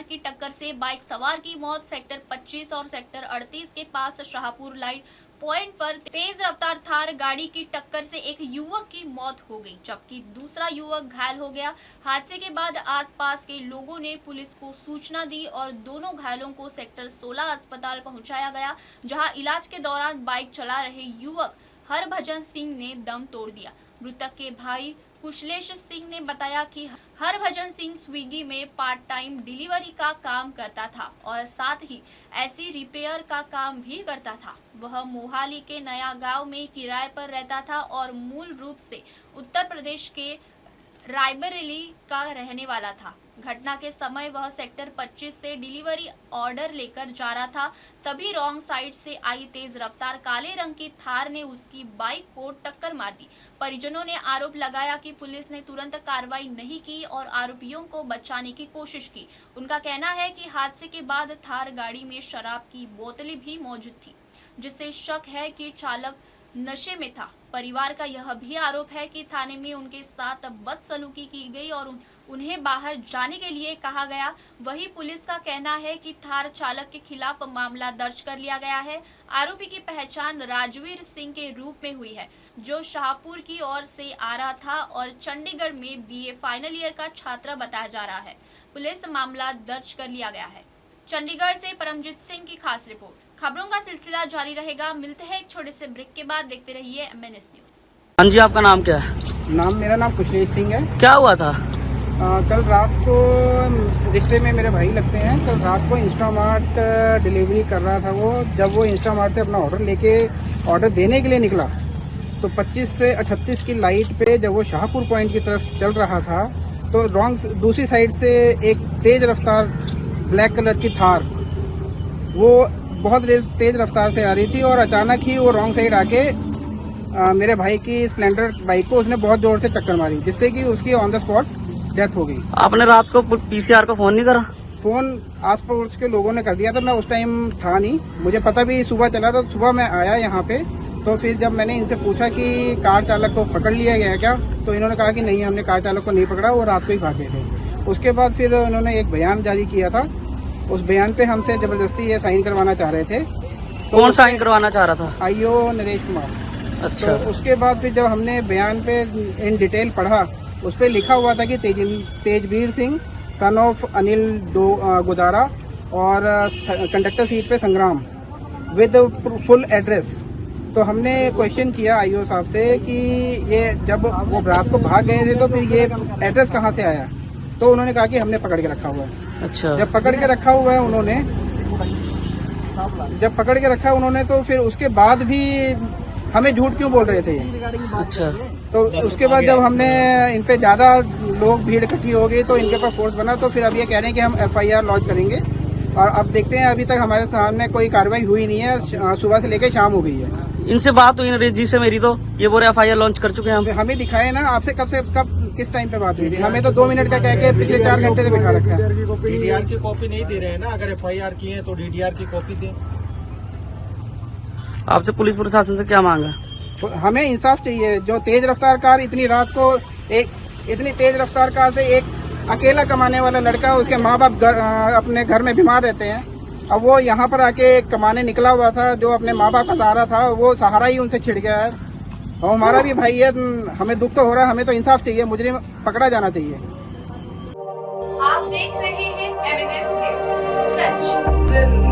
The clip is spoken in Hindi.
की टक्कर से बाइक सवार की मौत। सेक्टर 25 और सेक्टर 38 के पास शाहपुर लाइट पॉइंट पर तेज रफ्तार थार गाड़ी की टक्कर से एक युवक की मौत हो गई, जबकि दूसरा युवक घायल हो गया। हादसे के बाद आसपास के लोगों ने पुलिस को सूचना दी और दोनों घायलों को सेक्टर 16 अस्पताल पहुंचाया गया, जहां इलाज के दौरान बाइक चला रहे युवक हरभजन सिंह ने दम तोड़ दिया। मृतक के भाई कुशलेश सिंह ने बताया कि हरभजन सिंह स्विगी में पार्ट टाइम डिलीवरी का काम करता था और साथ ही ऐसी रिपेयर का काम भी करता था। वह मोहाली के नया गांव में किराए पर रहता था और मूल रूप से उत्तर प्रदेश के रायबरेली का रहने वाला था। घटना के समय वह सेक्टर 25 से डिलीवरी ऑर्डर लेकर जा रहा था, तभी रॉन्ग साइड से आई तेज रफ्तार काले रंग की थार ने उसकी बाइक को टक्कर मार दी। परिजनों ने आरोप लगाया कि पुलिस ने तुरंत कार्रवाई नहीं की और आरोपियों को बचाने की कोशिश की। उनका कहना है कि हादसे के बाद थार गाड़ी में शराब की बोतलें भी मौजूद थी, जिससे शक है कि चालक नशे में था। परिवार का यह भी आरोप है कि थाने में उनके साथ बदसलूकी की गई और उन्हें बाहर जाने के लिए कहा गया। वही पुलिस का कहना है कि थार चालक के खिलाफ मामला दर्ज कर लिया गया है। आरोपी की पहचान राजवीर सिंह के रूप में हुई है, जो शाहपुर की ओर से आ रहा था और चंडीगढ़ में बीए फाइनल ईयर का छात्र बताया जा रहा है। पुलिस मामला दर्ज कर लिया गया है। चंडीगढ़ से परमजीत सिंह की खास रिपोर्ट। खबरों का सिलसिला जारी रहेगा। मिलते हैं एक छोटे से ब्रेक के बाद। देखते रहिए MNS न्यूज। हाँ जी, आपका नाम क्या है? मेरा नाम कुशलेश सिंह है। क्या हुआ था? कल रात को रिश्ते में मेरे भाई लगते हैं। कल रात को इंस्टामार्ट डिलीवरी कर रहा था वो। जब वो इंस्टामार्ट से अपना ऑर्डर देने के लिए निकला तो 25 से 38 की लाइट पे जब वो शाहपुर पॉइंट की तरफ चल रहा था तो दूसरी साइड से एक तेज रफ्तार ब्लैक कलर की थार वो बहुत तेज रफ्तार से आ रही थी और अचानक ही वो रॉन्ग साइड आके मेरे भाई की स्प्लेंडर बाइक को उसने बहुत जोर से टक्कर मारी, जिससे कि उसकी ऑन द स्पॉट डेथ हो गई। आपने रात को PCR को फोन नहीं करा? फोन आस पड़ोस के लोगों ने कर दिया था, मैं उस टाइम था नहीं, मुझे पता भी सुबह चला था। सुबह मैं आया यहाँ पे तो फिर जब मैंने इनसे पूछा कि कार चालक को पकड़ लिया गया क्या, तो इन्होंने कहा कि नहीं, हमने कार चालक को नहीं पकड़ा, वो रात को ही भागे थे। उसके बाद फिर उन्होंने एक बयान जारी किया था। उस बयान पे हमसे जबरदस्ती ये साइन करवाना चाह रहे थे। तो कौन साइन करवाना चाह रहा था? IO नरेश कुमार। अच्छा। तो उसके बाद फिर जब हमने बयान पे इन डिटेल पढ़ा, उस पे लिखा हुआ था कि तेजवीर सिंह सन ऑफ अनिल गोदारा और कंडक्टर सीट पे संग्राम विद फुल एड्रेस। तो हमने क्वेश्चन किया IO साहब से कि ये जब वो रात को भाग गए थे तो फिर ये एड्रेस कहाँ से आया, तो उन्होंने कहा कि हमने पकड़ के रखा हुआ है। अच्छा। जब पकड़ के रखा हुआ है उन्होंने तो फिर उसके बाद भी हमें झूठ क्यों बोल रहे थे? अच्छा। तो उसके बाद जब हमने इन पे ज्यादा लोग भीड़ इकट्ठी हो गई तो इनके पास फोर्स बना, तो फिर अब ये कह रहे हैं कि हम FIR लॉन्च करेंगे। और अब देखते हैं, अभी तक हमारे सामने कोई कार्रवाई हुई नहीं है। सुबह से लेकर शाम हो गई है। इनसे बात हुई नरेश जी से मेरी, तो ये बोले FIR लॉन्च कर चुके हैं हम। हमें दिखाए ना, आपसे कब किस टाइम पे बात हुई थी? हमें तो 2 मिनट का कह के पिछले 4 घंटे से बिठा रखा है। DDR की कॉपी नहीं दे रहे हैं ना, अगर FIR की है तो DDR की कॉपी दें। आपसे पुलिस प्रशासन से क्या मांगा? तो हमें इंसाफ चाहिए। जो तेज रफ्तार कार इतनी रात को इतनी तेज रफ्तार कार से एक अकेला कमाने वाला लड़का, उसके माँ बाप अपने घर में बीमार रहते हैं, अब वो यहाँ पर आके कमाने निकला हुआ था, जो अपने माँ बाप का सहारा था, वो सहारा ही उनसे छिड़ गया है। और हमारा भी भाई है, हमें दुख तो हो रहा है, हमें तो इंसाफ चाहिए, मुजरिम पकड़ा जाना चाहिए। आप देख रहे हैं MNS न्यूज, सच जरूर।